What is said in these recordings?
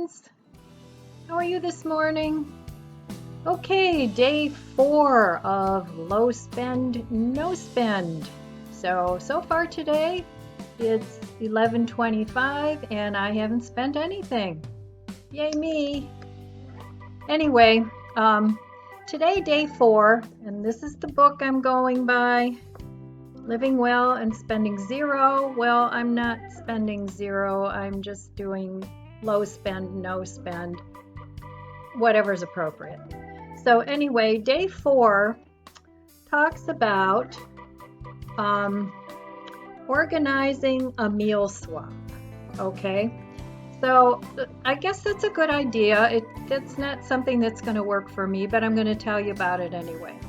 friends. How are you this morning? Okay, day 4 of low spend, no spend. So far today, it's 11:25 and I haven't spent anything. Yay me. Anyway, today day 4, and this is the book I'm going by. Living well and spending zero. Well, I'm not spending zero. I'm just doing low spend, no spend, whatever's appropriate. So anyway, day 4 talks about organizing a meal swap. Okay, so I guess that's a good idea. That's not something that's going to work for me, but I'm going to tell you about it anyway.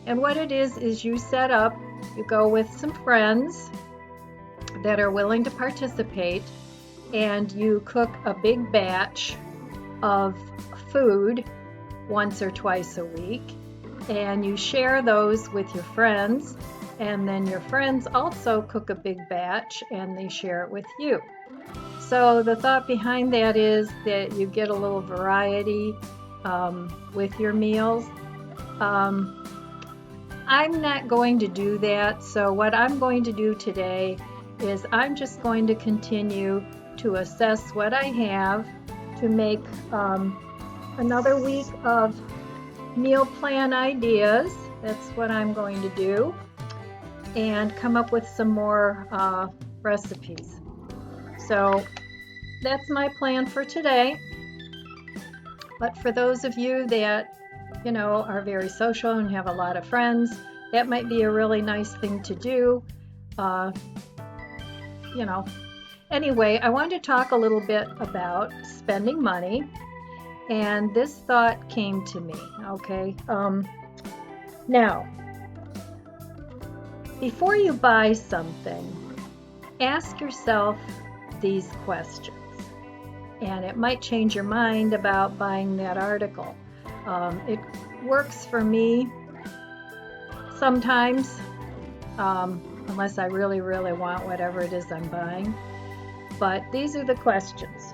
And what it is you set up, you go with some friends that are willing to participate, and you cook a big batch of food once or twice a week, and you share those with your friends, and then your friends also cook a big batch and they share it with you. So the thought behind that is that you get a little variety with your meals. I'm not going to do that, so what I'm going to do today is I'm just going to continue to assess what I have to make another week of meal plan ideas. That's what I'm going to do, and come up with some more recipes. So that's my plan for today. But for those of you that are very social and have a lot of friends, that might be a really nice thing to do. Anyway, I wanted to talk a little bit about spending money, and this thought came to me. Okay, now, before you buy something, ask yourself these questions, and it might change your mind about buying that article. It works for me sometimes, unless I really, really want whatever it is I'm buying. But these are the questions.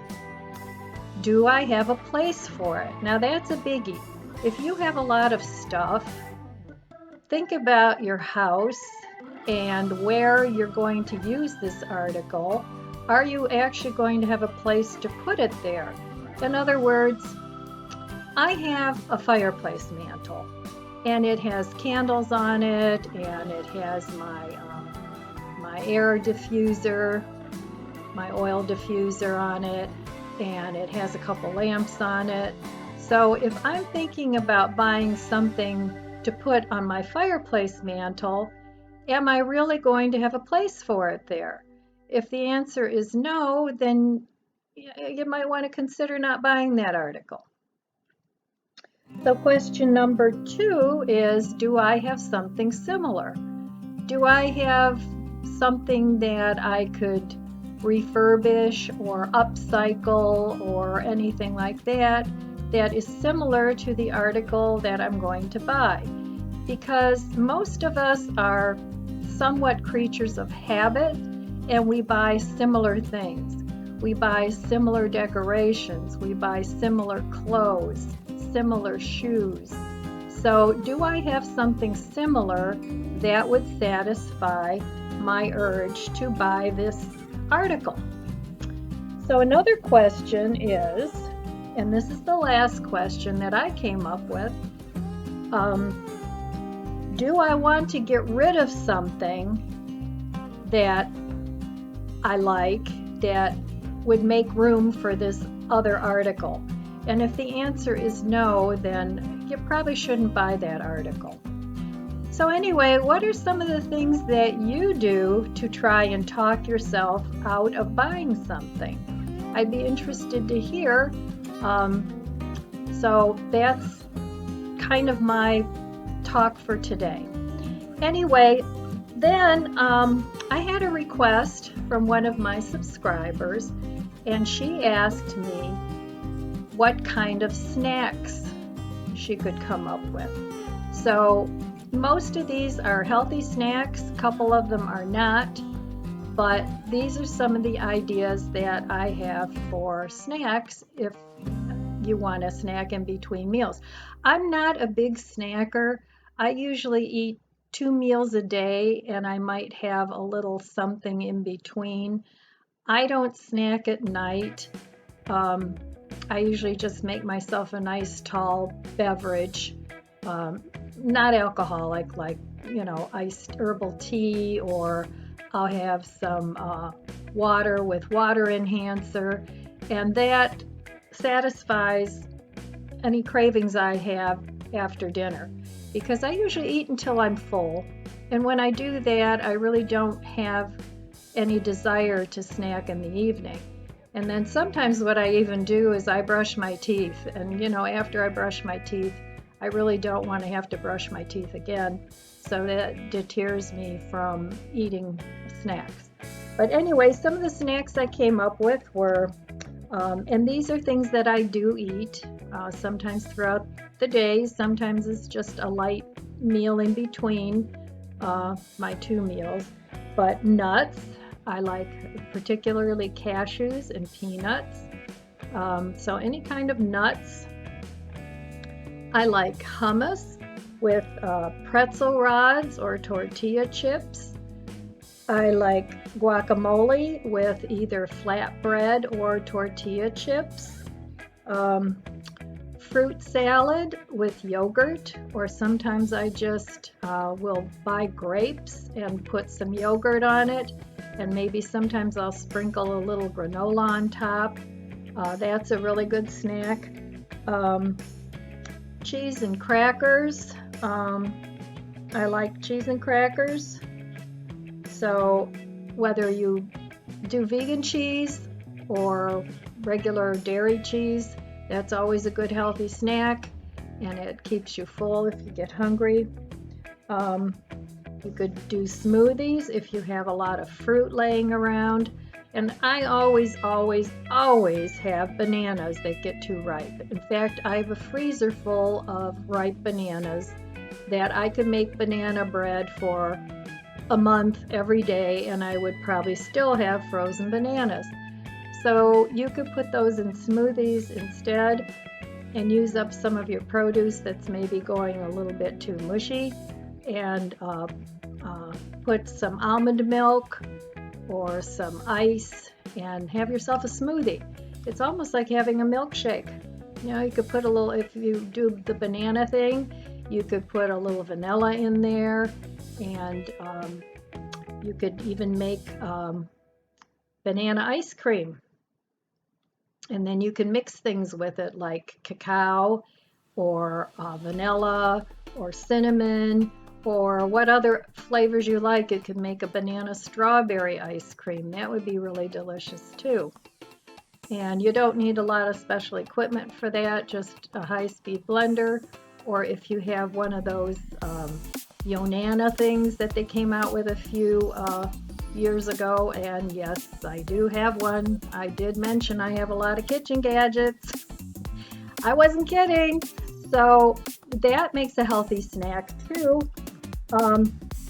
Do I have a place for it? Now that's a biggie. If you have a lot of stuff, think about your house and where you're going to use this article. Are you actually going to have a place to put it there? In other words, I have a fireplace mantle, and it has candles on it, and it has my air diffuser, my oil diffuser on it, and it has a couple lamps on it. So if I'm thinking about buying something to put on my fireplace mantle, am I really going to have a place for it there? If the answer is no, then you might want to consider not buying that article. So question number 2 is, do I have something similar? Do I have something that I could refurbish or upcycle or anything like that that is similar to the article that I'm going to buy? Because most of us are somewhat creatures of habit, and we buy similar things. We buy similar decorations, we buy similar clothes, similar shoes. So do I have something similar that would satisfy my urge to buy this article? So another question is, and this is the last question that I came up with, do I want to get rid of something that I like that would make room for this other article? And if the answer is no, then you probably shouldn't buy that article. So anyway, what are some of the things that you do to try and talk yourself out of buying something? I'd be interested to hear. So that's kind of my talk for today. Anyway, then I had a request from one of my subscribers, and she asked me what kind of snacks she could come up with. So most of these are healthy snacks, a couple of them are not. But these are some of the ideas that I have for snacks if you want a snack in between meals. I'm not a big snacker. I usually eat 2 meals a day and I might have a little something in between. I don't snack at night. Um, I usually just make myself a nice tall beverage, um, not alcoholic, like, iced herbal tea, or I'll have some water with water enhancer, and that satisfies any cravings I have after dinner because I usually eat until I'm full. And when I do that, I really don't have any desire to snack in the evening. And then sometimes what I even do is I brush my teeth. And, after I brush my teeth, I really don't want to have to brush my teeth again. So that deters me from eating snacks. But anyway, some of the snacks I came up with were, and these are things that I do eat sometimes throughout the day. Sometimes it's just a light meal in between my 2 meals. But nuts, I like particularly cashews and peanuts. So any kind of nuts. I like hummus with pretzel rods or tortilla chips. I like guacamole with either flatbread or tortilla chips. Fruit salad with yogurt, or sometimes I just will buy grapes and put some yogurt on it, and maybe sometimes I'll sprinkle a little granola on top. That's a really good snack. Cheese and crackers. I like cheese and crackers. So whether you do vegan cheese or regular dairy cheese, that's always a good healthy snack, and it keeps you full if you get hungry. You could do smoothies if you have a lot of fruit laying around. And I always have bananas that get too ripe. In fact, I have a freezer full of ripe bananas that I could make banana bread for a month every day, and I would probably still have frozen bananas. So you could put those in smoothies instead and use up some of your produce that's maybe going a little bit too mushy, and put some almond milk or some ice and have yourself a smoothie. It's almost like having a milkshake. You could put a little, if you do the banana thing, you could put a little vanilla in there, and you could even make banana ice cream. And then you can mix things with it like cacao or vanilla or cinnamon or what other flavors you like. It could make a banana strawberry ice cream. That would be really delicious too. And you don't need a lot of special equipment for that, just a high-speed blender, or if you have one of those Yonana things that they came out with a few years ago, and yes, I do have one. I did mention I have a lot of kitchen gadgets. I wasn't kidding. So that makes a healthy snack too.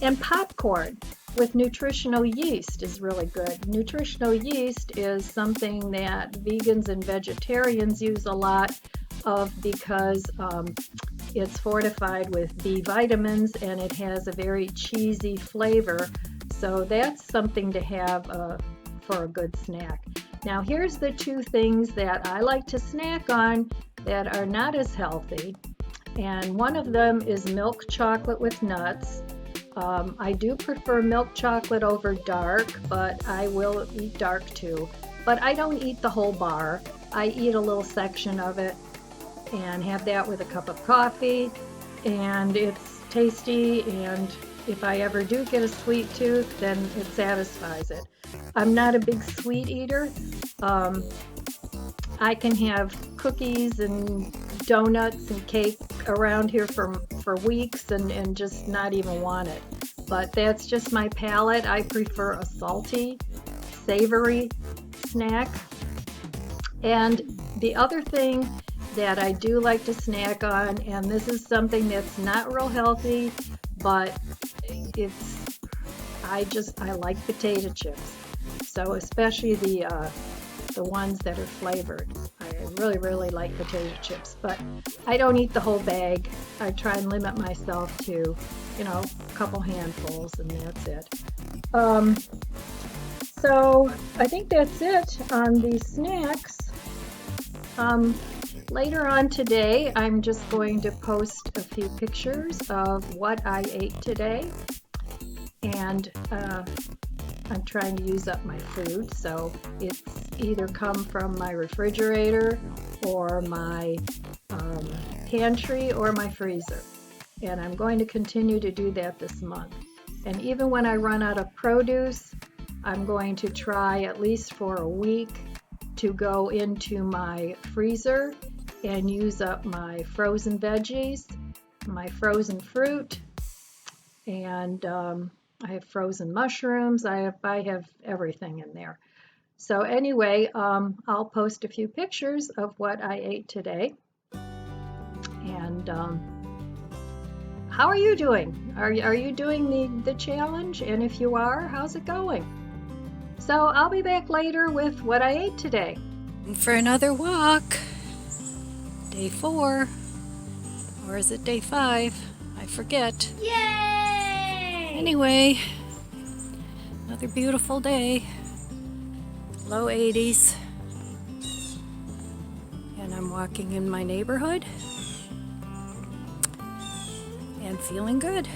And popcorn with nutritional yeast is really good. Nutritional yeast is something that vegans and vegetarians use a lot of because it's fortified with B vitamins and it has a very cheesy flavor. So that's something to have for a good snack. Now here's the 2 things that I like to snack on that are not as healthy. And one of them is milk chocolate with nuts. I do prefer milk chocolate over dark, but I will eat dark too. But I don't eat the whole bar. I eat a little section of it and have that with a cup of coffee. And it's tasty, and if I ever do get a sweet tooth, then it satisfies it. I'm not a big sweet eater. I can have cookies and donuts and cake around here for weeks and just not even want it. But that's just my palate. I prefer a salty, savory snack. And the other thing that I do like to snack on, and this is something that's not real healthy, but I like potato chips. So especially the ones that are flavored. I really like potato chips, but I don't eat the whole bag. I try and limit myself to, a couple handfuls, and that's it. Um, so I think that's it on the snacks. Um, Later on today, I'm just going to post a few pictures of what I ate today, and I'm trying to use up my food, so it's either come from my refrigerator or my pantry or my freezer. And I'm going to continue to do that this month. And even when I run out of produce, I'm going to try at least for a week to go into my freezer and use up my frozen veggies, my frozen fruit, and I have frozen mushrooms. I have everything in there. So anyway, I'll post a few pictures of what I ate today. And how are you doing? Are you doing the challenge? And if you are, how's it going? So I'll be back later with what I ate today. For another walk. Day 4. Or is it day 5? I forget. Yay! Anyway, another beautiful day. Low 80s. And I'm walking in my neighborhood. And feeling good.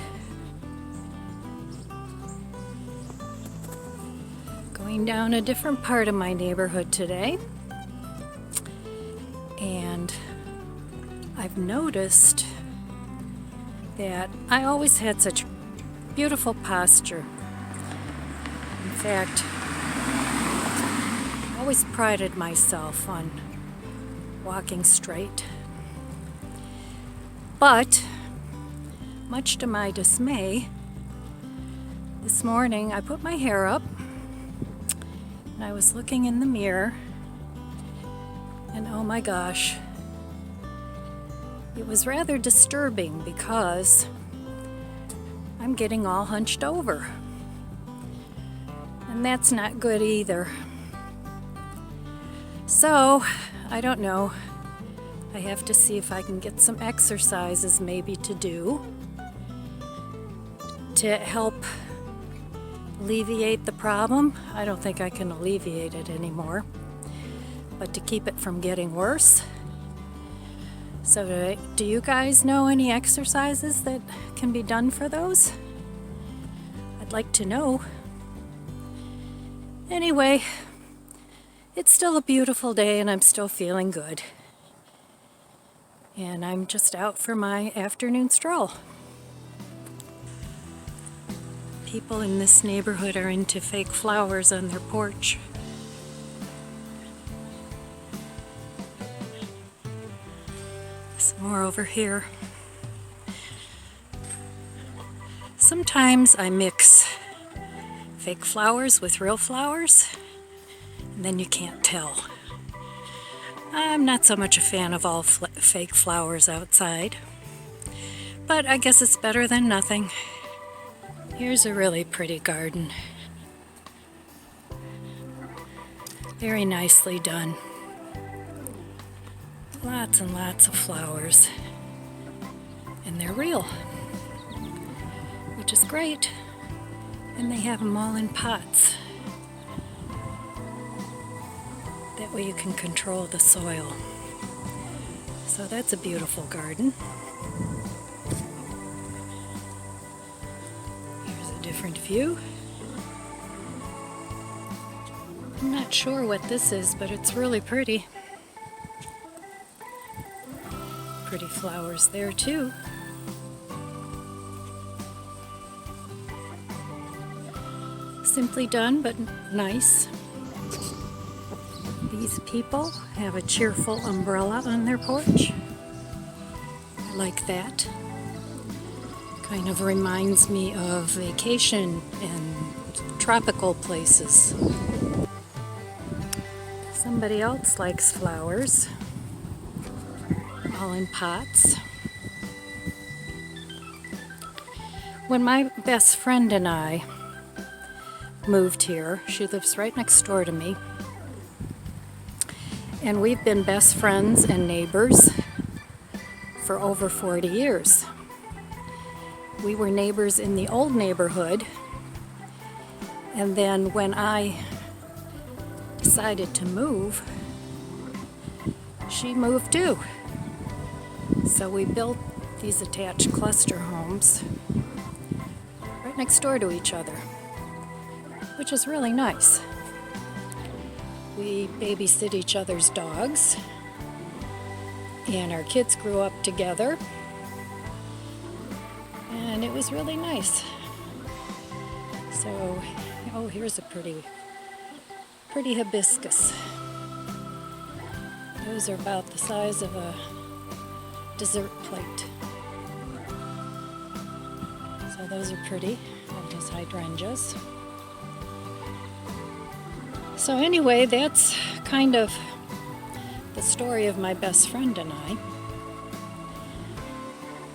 Going down a different part of my neighborhood today. And I've noticed that I always had such beautiful posture. In fact, I always prided myself on walking straight. But, much to my dismay, this morning I put my hair up and I was looking in the mirror, and oh my gosh, it was rather disturbing because I'm getting all hunched over. And that's not good either. So, I don't know. I have to see if I can get some exercises maybe to do to help alleviate the problem. I don't think I can alleviate it anymore, but to keep it from getting worse. So do you guys know any exercises that can be done for those? I'd like to know. Anyway, it's still a beautiful day and I'm still feeling good. And I'm just out for my afternoon stroll. People in this neighborhood are into fake flowers on their porch. Some more over here. Sometimes I mix fake flowers with real flowers, and then you can't tell. I'm not so much a fan of all fake flowers outside, but I guess it's better than nothing. Here's a really pretty garden. Very nicely done. Lots and lots of flowers. And they're real, which is great. And they have them all in pots. That way you can control the soil. So that's a beautiful garden. Here's a different view. I'm not sure what this is, but it's really pretty. Pretty flowers there too. Simply done, but nice. These people have a cheerful umbrella on their porch. I like that. Kind of reminds me of vacation and tropical places. Somebody else likes flowers, all in pots. When my best friend and I moved here. She lives right next door to me. And we've been best friends and neighbors for over 40 years. We were neighbors in the old neighborhood, and then when I decided to move, she moved too. So we built these attached cluster homes right next door to each other, which is really nice. We babysit each other's dogs, and our kids grew up together, and it was really nice. So, oh, here's a pretty hibiscus. Those are about the size of a dessert plate. So those are pretty, and those hydrangeas. So anyway, that's kind of the story of my best friend and I.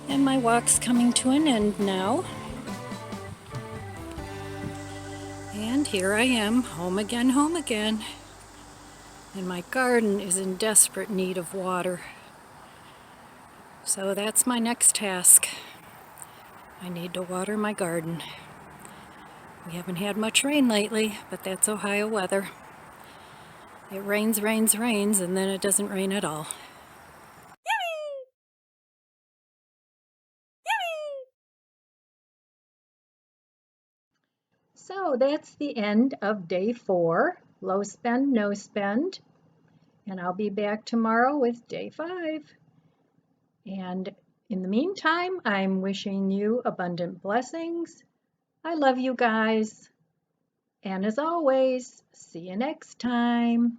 And my walk's coming to an end now. And here I am, home again, and my garden is in desperate need of water. So that's my next task. I need to water my garden. We haven't had much rain lately, but that's Ohio weather. It rains, and then it doesn't rain at all. So that's the end of day 4, low spend, no spend. And I'll be back tomorrow with day 5. And in the meantime, I'm wishing you abundant blessings. I love you guys. And as always, see you next time.